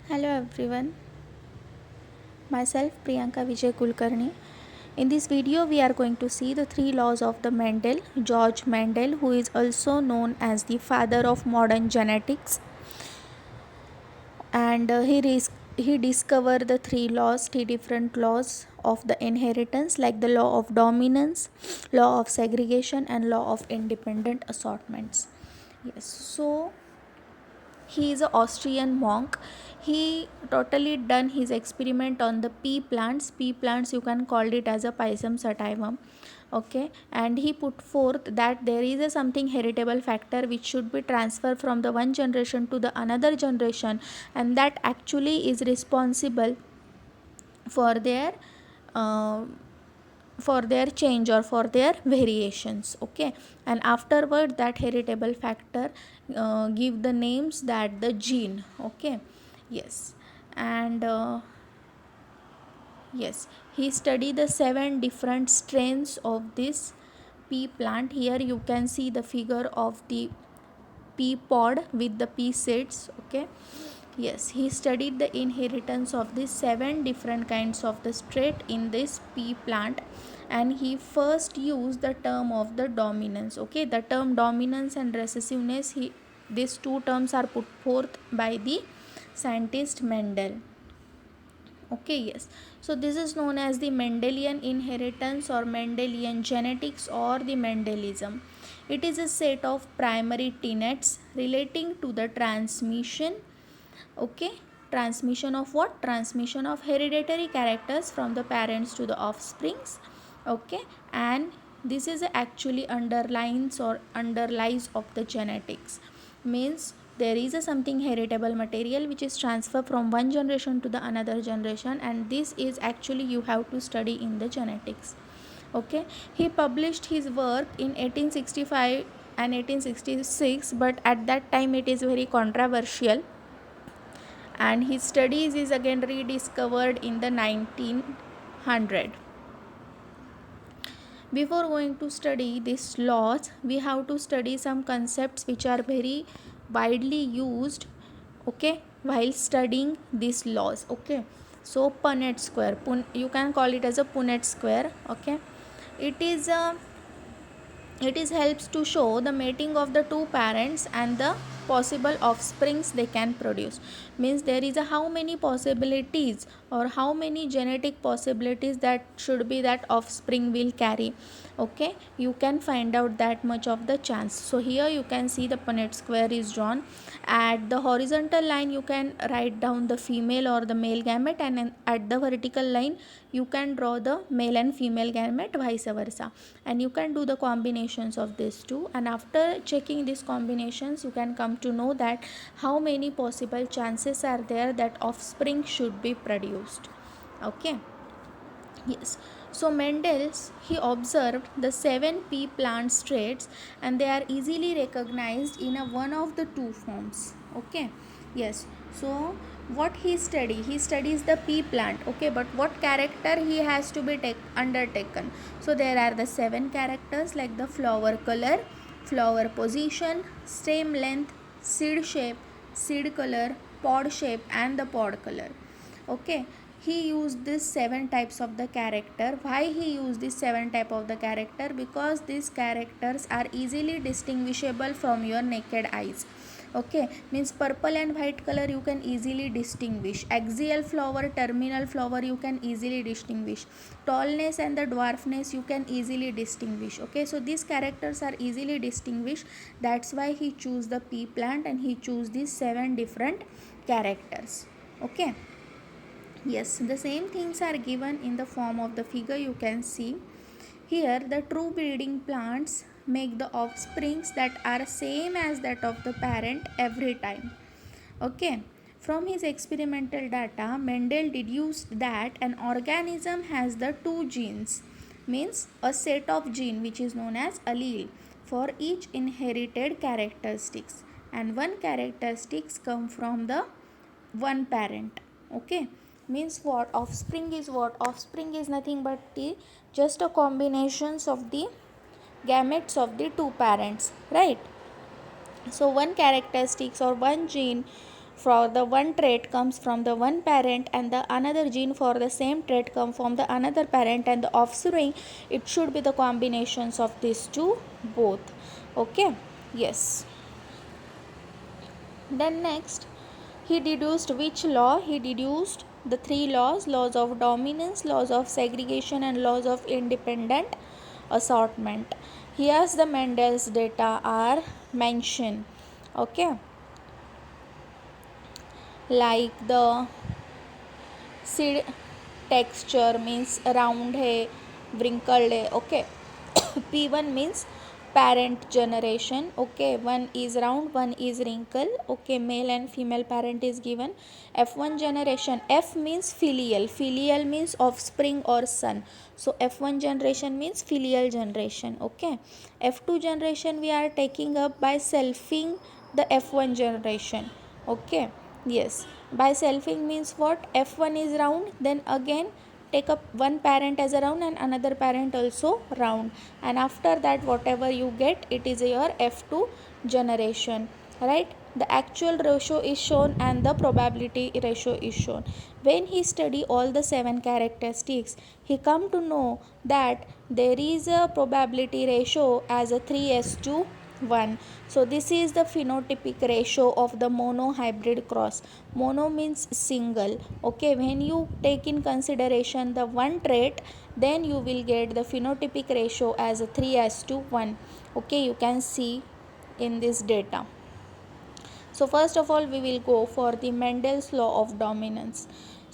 Hello everyone, myself Priyanka Vijay Kulkarni. In this video, we are going to see the three laws of the Mendel, George Mendel, who is also known as the father of modern genetics, and he discovered the three different laws of the inheritance, like the law of dominance, law of segregation, and law of independent assortments. Yes, so he is an Austrian monk. He totally done his experiment on the pea plants. Pea plants, you can call it as a Pisum sativum. Okay, and he put forth that there is a something heritable factor which should be transferred from the one generation to the another generation, and that actually is responsible for their uh, for their change or for their variations. Okay, and afterward that heritable factor give the names that the gene. Okay, yes, and yes, he studied the 7 different strains of this pea plant. Here you can see the figure of the pea pod with the pea seeds. Okay, yes, he studied the inheritance of these 7 different kinds of the trait in this pea plant, and he first used the term of the dominance. Okay, the term dominance and recessiveness, these two terms are put forth by the scientist Mendel. Okay, yes, so this is known as the Mendelian inheritance or Mendelian genetics or the Mendelism. It is a set of primary tenets relating to the transmission. Okay, transmission of what? Transmission of hereditary characters from the parents to the offsprings. Okay, and this is actually underlies of the genetics. Means there is a something heritable material which is transferred from one generation to the another generation, and this is actually you have to study in the genetics. Okay, he published his work in 1865 and 1866, but at that time it is very controversial, and his studies is again rediscovered in the 1900. Before going to study these laws, we have to study some concepts which are very widely used, okay, while studying these laws. Okay, so Punnett square, you can call it as a Punnett square. Okay, it is a it is helps to show the mating of the two parents and the possible offsprings they can produce. Means there is a how many possibilities or how many genetic possibilities that should be that offspring will carry. Okay, you can find out that much of the chance. So here you can see the Punnett square is drawn. At the horizontal line you can write down the female or the male gamete, and at the vertical line you can draw the male and female gamete, vice versa, and you can do the combinations of these two, and after checking these combinations you can come to know that how many possible chances are there that offspring should be produced. Okay, yes, so Mendel's he observed the 7 pea plant traits, and they are easily recognized in a one of the two forms. Okay, yes, so what he studies the pea plant. Okay, but what character he has to be undertaken? So there are the 7 characters, like the flower color, flower position, stem length, seed shape, seed color, pod shape, and the pod color. Okay, he used this 7 types of the character. Why he used this 7 type of the character? Because these characters are easily distinguishable from your naked eyes. Okay, means purple and white color you can easily distinguish, axial flower, terminal flower you can easily distinguish, tallness and the dwarfness you can easily distinguish. Okay, so these characters are easily distinguished. That's why he choose the pea plant and he choose these 7 different characters. Okay, yes, the same things are given in the form of the figure you can see. Here the true breeding plants make the offsprings that are same as that of the parent every time. Okay, from his experimental data Mendel deduced that an organism has the 2 genes, means a set of gene which is known as allele for each inherited characteristics, and one characteristics come from the one parent. Okay, means what? Offspring is what? Offspring is nothing but the just a combinations of the gametes of the two parents, right? So one characteristics or one gene for the one trait comes from the one parent and the another gene for the same trait come from the another parent, and the offspring, it should be the combinations of these two both. Okay, yes. Then next, he deduced which law? He deduced the three laws: laws of dominance, laws of segregation, and laws of independent assortment. Here's the Mendel's data are mentioned. Okay, like the seed texture means round hai, wrinkled hai. Okay, P1 means parent generation. Okay, one is round, one is wrinkle. Okay, male and female parent is given. F1 generation, F means filial, filial means offspring or son. So F1 generation means filial generation. Okay, F2 generation we are taking up by selfing the F1 generation. Okay, yes, by selfing means what? F1 is round, then again take up one parent as a round and another parent also round, and after that whatever you get, it is your F2 generation, right? The actual ratio is shown and the probability ratio is shown. When he study all the 7 characteristics, he come to know that there is a probability ratio as a 3:1. So this is the phenotypic ratio of the monohybrid cross. Mono means single. Okay, when you take in consideration the one trait, then you will get the phenotypic ratio as a 3:1. Okay, you can see in this data. So first of all we will go for the Mendel's law of dominance.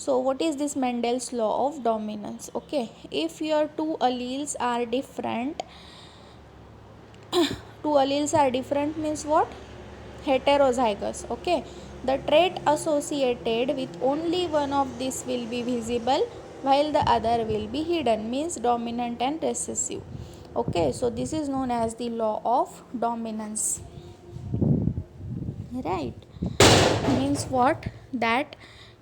So what is this Mendel's law of dominance? Okay, if your two alleles are different, two alleles are different means what? Heterozygous. Okay, the trait associated with only one of these will be visible while the other will be hidden, means dominant and recessive. Okay, so this is known as the law of dominance, right? Means what? That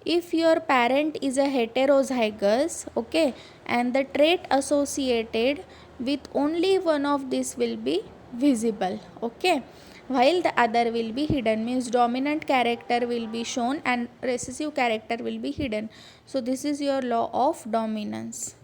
if your parent is a heterozygous, okay, and the trait associated with only one of these will be visible, okay, while the other will be hidden, means dominant character will be shown and recessive character will be hidden. So this is your law of dominance.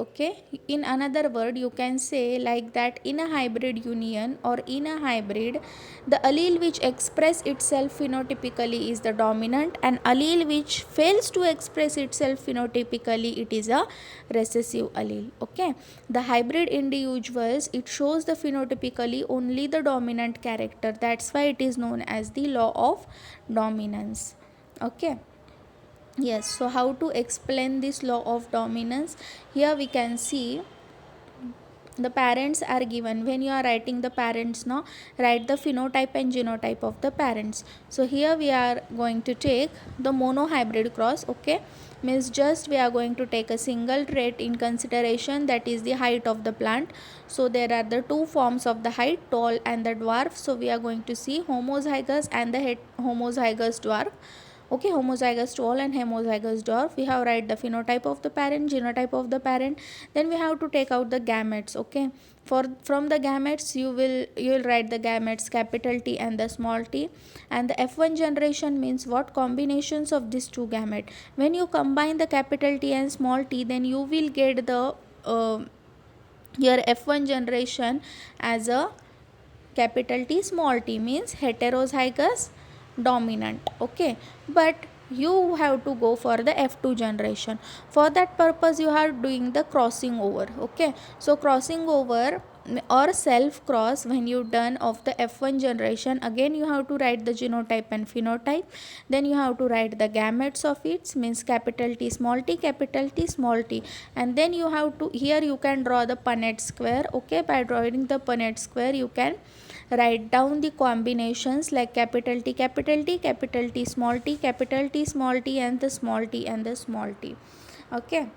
Okay, in another word you can say like that in a hybrid union or in a hybrid, the allele which express itself phenotypically is the dominant, and allele which fails to express itself phenotypically, it is a recessive allele. Okay, the hybrid individuals, it shows the phenotypically only the dominant character, that's why it is known as the law of dominance. Okay, yes, so how to explain this law of dominance? Here we can see the parents are given. When you are writing the parents, now write the phenotype and genotype of the parents. So here we are going to take the monohybrid cross. Okay, means just we are going to take a single trait in consideration, that is the height of the plant. So there are the two forms of the height, tall and the dwarf. So we are going to see homozygous and the homozygous dwarf. Okay, homozygous tall and homozygous dwarf. We have write the phenotype of the parent, genotype of the parent, then we have to take out the gametes. Okay, for from the gametes you will write the gametes capital T and the small t, and the F1 generation means what? Combinations of these two gametes. When you combine the capital T and small t, then you will get the your F1 generation as a capital T small t, means heterozygous dominant. Okay, but you have to go for the F2 generation. For that purpose you are doing the crossing over. Okay, so crossing over or self cross, when you done of the F1 generation, again you have to write the genotype and phenotype, then you have to write the gametes of it, means capital T small t, capital T small t, and then you have to, here you can draw the Punnett square. Okay, by drawing the Punnett square you can write down the combinations like capital T, capital T, capital T small t, capital T small t, and the small t and the small t. Okay,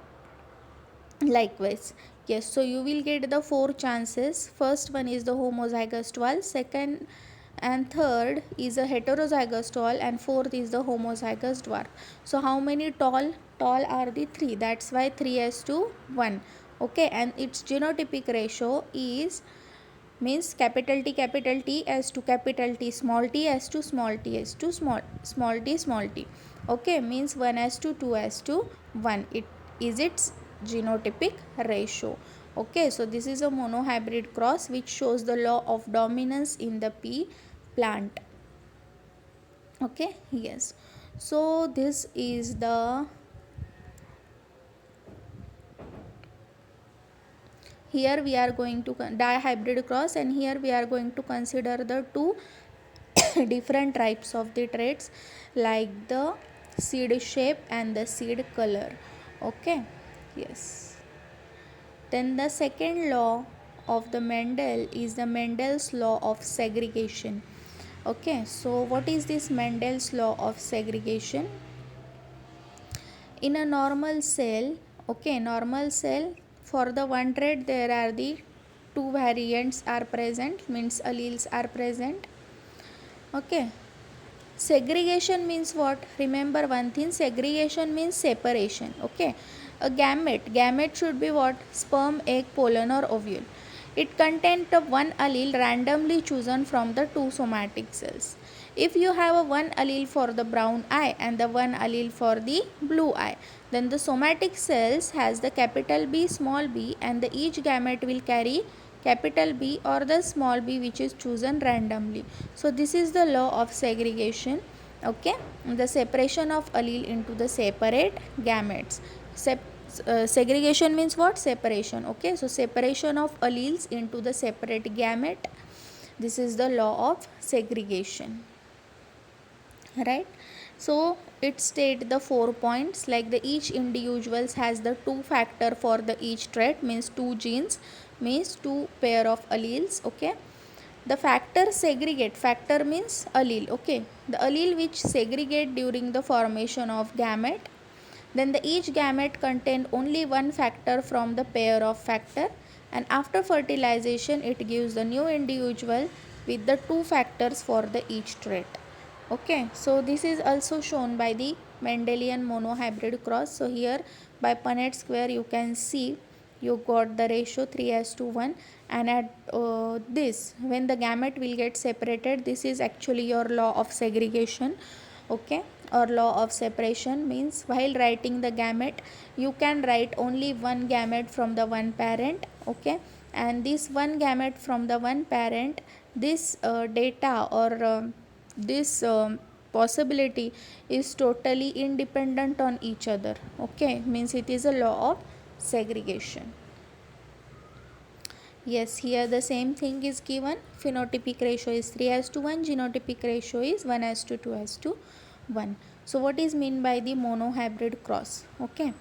likewise, yes, so you will get the four chances. First one is the homozygous 12, second and third is a heterozygous tall, and fourth is the homozygous dwarf. So how many tall are the three, that's why 3:1. Okay, and its genotypic ratio is means capital T as to capital T, small t as to small t as to small t. Okay, means 1 as to 2 as to 1. It is its genotypic ratio. Okay, so this is a monohybrid cross which shows the law of dominance in the pea plant. Okay, yes. So this is the here we are going to dihybrid cross, and here we are going to consider the two different types of the traits, like the seed shape and the seed color. Okay, yes. Then the second law of the Mendel is the Mendel's law of segregation. Okay, so what is this Mendel's law of segregation? In a normal cell, okay, normal cell, for the one trait there are the two variants are present, means alleles are present. Okay, segregation means what? Remember one thing, segregation means separation. Okay, a gamete should be what? Sperm, egg, pollen or ovule. It contains the one allele randomly chosen from the two somatic cells. If you have a one allele for the brown eye and the one allele for the blue eye, then the somatic cells has the capital B, small b, and the each gamete will carry capital B or the small b, which is chosen randomly. So this is the law of segregation. Okay, the separation of allele into the separate gametes. Segregation means what? Separation. Okay, so separation of alleles into the separate gamete. This is the law of segregation, right? So it state the 4 points, like the each individuals has the two factor for the each trait, means two genes, means two pair of alleles. Okay, the factor segregate, factor means allele. Okay, the allele which segregate during the formation of gamete, then the each gamete contain only one factor from the pair of factor, and after fertilization it gives the new individual with the two factors for the each trait. Okay, so this is also shown by the Mendelian monohybrid cross. So here by Punnett square you can see you got the ratio 3 as to 1, and at this, when the gamete will get separated, this is actually your law of segregation. Okay, or law of separation means while writing the gamete you can write only one gamete from the one parent. Okay, and this one gamete from the one parent, this data or this possibility is totally independent on each other. Okay, means it is a law of segregation. Yes, here the same thing is given. Phenotypic ratio is 3 as to 1, genotypic ratio is 1 as to 2 as to 1. So what is mean by the monohybrid cross? Okay,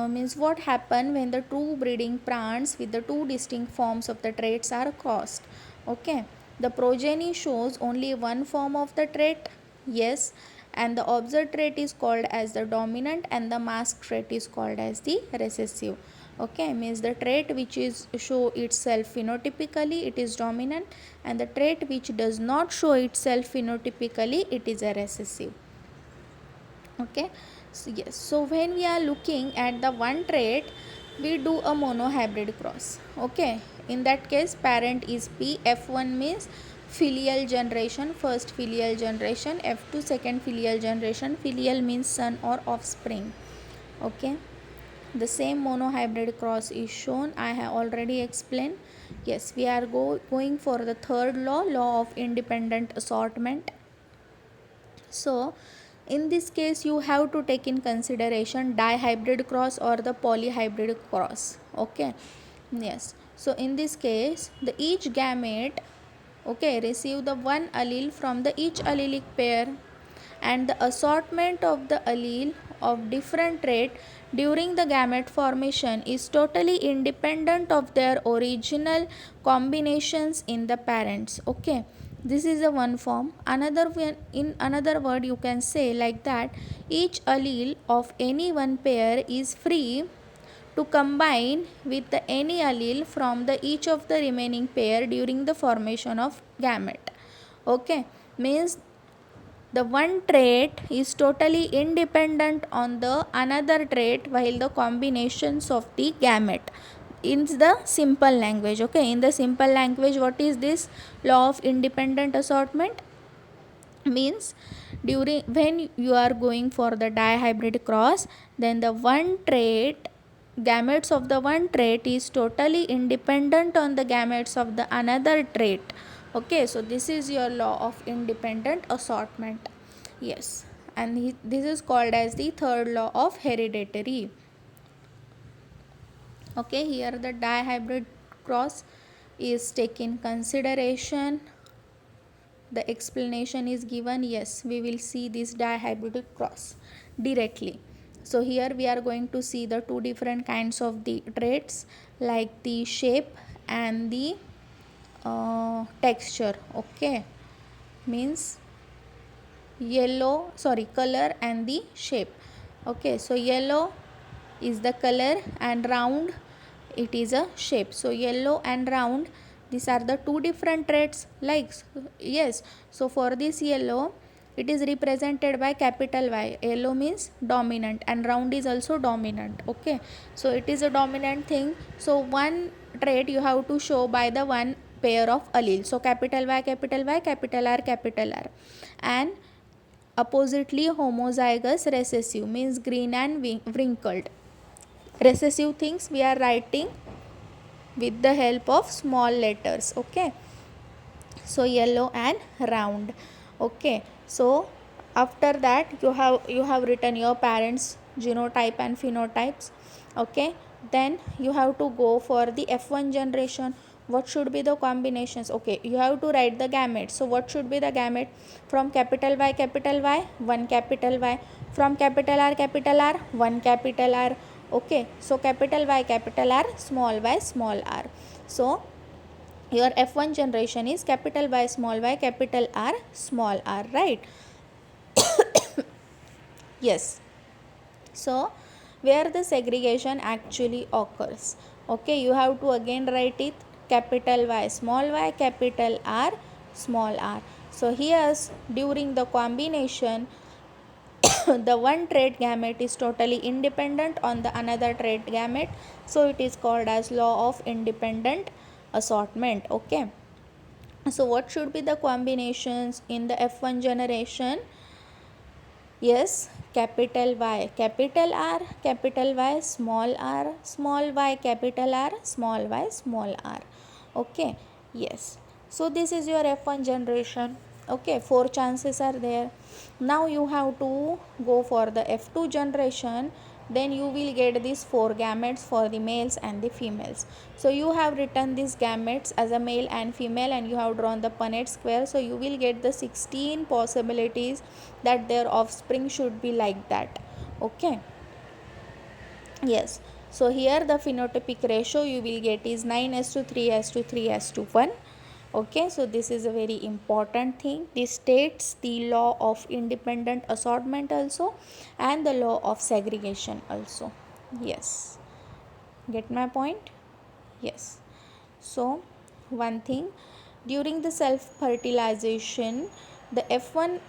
means what happen when the two breeding plants with the two distinct forms of the traits are crossed. Okay, the progeny shows only one form of the trait, yes, and the observed trait is called as the dominant and the masked trait is called as the recessive. Okay, means the trait which is show itself phenotypically, it is dominant, and the trait which does not show itself phenotypically, it is a recessive. Okay, so yes, so when we are looking at the one trait, we do a monohybrid cross. Okay, in that case parent is P, F1 means filial generation, first filial generation, F2 second filial generation, filial means son or offspring. Okay, the same monohybrid cross is shown, I have already explained. Yes, we are going for the third law, law of independent assortment. So in this case you have to take in consideration dihybrid cross or the polyhybrid cross. Okay, yes, so in this case the each gamete, okay, receive the one allele from the each allelic pair, and the assortment of the allele of different trait during the gamete formation is totally independent of their original combinations in the parents. Okay, this is a one form. In another word you can say like that, each allele of any one pair is free to combine with any allele from the each of the remaining pair during the formation of gamete. Okay, means the one trait is totally independent on the another trait while the combinations of the gamete in the simple language. Okay, in the simple language, what is this law of independent assortment? Means during when you are going for the dihybrid cross, then the one trait, gametes of the one trait is totally independent on the gametes of the another trait. Okay, so this is your law of independent assortment. Yes, and this is called as the third law of hereditary. Okay, here the dihybrid cross is taken consideration. The explanation is given. Yes, we will see this dihybrid cross directly. So here we are going to see the two different kinds of the traits, like the shape and the texture. Okay, means yellow, sorry, color and the shape. Okay, so yellow is the color and round it is a shape. So yellow and round, these are the two different traits, like, yes. So for this yellow, it is represented by capital Y. Yellow means dominant and round is also dominant. Okay, so it is a dominant thing. So one trait you have to show by the one pair of allele. So capital Y, capital Y, capital R, capital R. And oppositely homozygous recessive means green and wrinkled. Recessive things we are writing with the help of small letters. Okay, so yellow and round. Okay, so after that you have written your parents genotype and phenotypes. Okay, then you have to go for the F1 generation. What should be the combinations? Okay, you have to write the gamete. So what should be the gamete? From capital Y, one capital Y. From capital R, one capital R. Okay, so capital Y, capital R, small y, small r. So your F1 generation is capital Y, capital R, small r, right? Yes. So where the segregation actually occurs. Okay, you have to again write it capital Y, capital R, small r. So here during the combination, the one trait gamete is totally independent on the another trait gamete. So it is called as law of independent assortment. Okay, so what should be the combinations in the F1 generation? Yes, capital Y, capital R, capital Y, small y, capital R, small y, small r. Okay, yes. So this is your F1 generation. Okay, 4 chances are there. Now you have to go for the F2 generation. Then you will get these 4 gametes for the males and the females. So you have written these gametes as a male and female, and you have drawn the Punnett square. So you will get the 16 possibilities that their offspring should be like that. Okay, yes. So here the phenotypic ratio you will get is 9:3:3:1. Okay, so this is a very important thing. This states the law of independent assortment also, and the law of segregation also. Yes, get my point? Yes. So one thing, during the self fertilization, the F1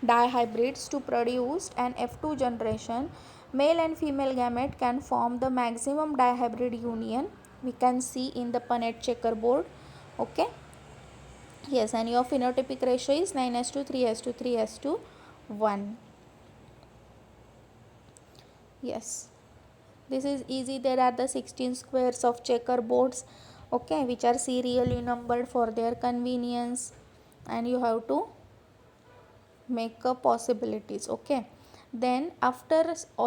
dihybrids to produce an F2 generation, male and female gamete can form the maximum dihybrid union. We can see in the Punnett checkerboard. Okay, yes, and your phenotypic ratio is 9:3:3:1. Yes, this is easy. There are the 16 squares of checkerboards, okay, which are serially numbered for their convenience, and you have to make up possibilities. Okay, then after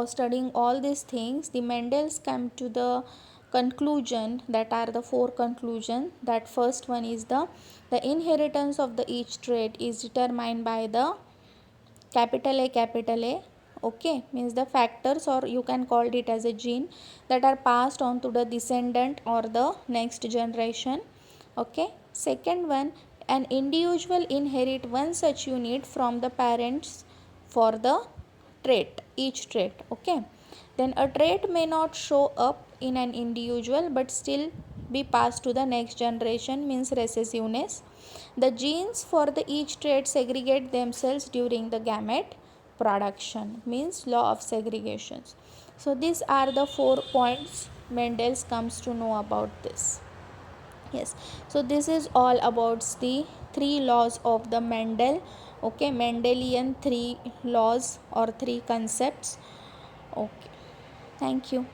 studying all these things, the Mendel's come to the conclusion, that are the 4 conclusion. That first one is the inheritance of the each trait is determined by the capital A. Okay, means the factors, or you can call it as a gene, that are passed on to the descendant or the next generation. Okay, second one, an individual inherit one such unit from the parents for the trait, each trait. Okay, then a trait may not show up in an individual but still be passed to the next generation, means recessiveness. The genes for the each trait segregate themselves during the gamete production, means law of segregations. So these are the 4 points Mendel's comes to know about this. Yes, so this is all about the three laws of the Mendel. Okay, Mendelian three laws or three concepts. Okay, thank you.